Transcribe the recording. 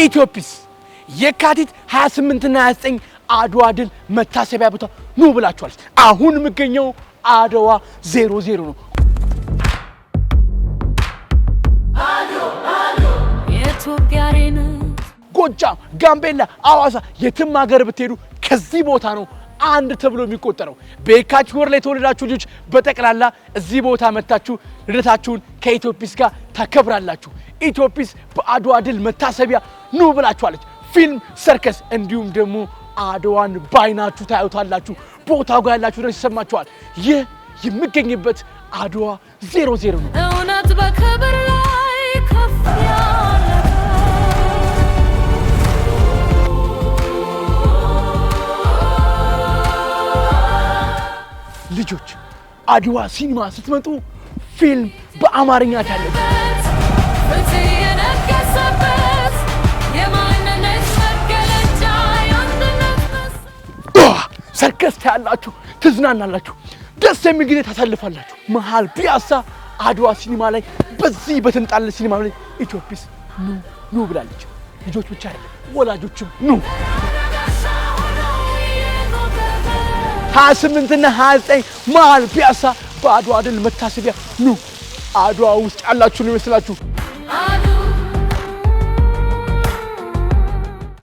ኢትዮጲስ የካቲት 28 እና 29 አድዋ ድል መታሰቢያ ቦታ ኑ ብላችኋል። አሁን የምገኘው አድዋ 00 ነው። ጎጃም፣ ጋምቤላ፣ አዋሳ የትም ሀገር ብትሄዱ ከዚህ ቦታ ነው አንድ ተብሎ የሚቆጠረው። በየካቲት ወር ላይ የተወለዳችሁ ልጆች በጠቅላላ እዚህ ቦታ መታችሁ ልደታችሁን ከኢትዮጲስ ጋር ታከብራላችሁ። ኢትዮጲስ በአድዋ ድል መታሰቢያ ኑ ብላችኋለች። ፊልም፣ ሰርከስ እንዲሁም ደግሞ አድዋን ባይናችሁ ታዩታላችሁ። ቦታው ጋር ያላችሁ ድረስ ይሰማችኋል። ይህ የሚገኝበት አድዋ 00 ነው። እውነት በክብር ላይ ከፍ ያለ ልጆች አድዋ ሲኒማ ስትመጡ ፊልም በአማርኛ ታለች። ሰርከስ ታያላችሁ፣ ትዝናናላችሁ፣ ደስ የሚል ጊዜ ታሳልፋላችሁ። መሃል ፒያሳ አድዋ ሲኒማ ላይ በዚህ በተንጣለ ሲኒማ ላይ ኢትዮጲስ ኑ ብላለች። ልጆች ብቻ አይደለም ወላጆችም ኑ። 28 እና 29 መሃል ፒያሳ በአድዋ ድል መታሰቢያ ኑ። አድዋ ውስጥ ያላችሁ ነው ይመስላችሁ።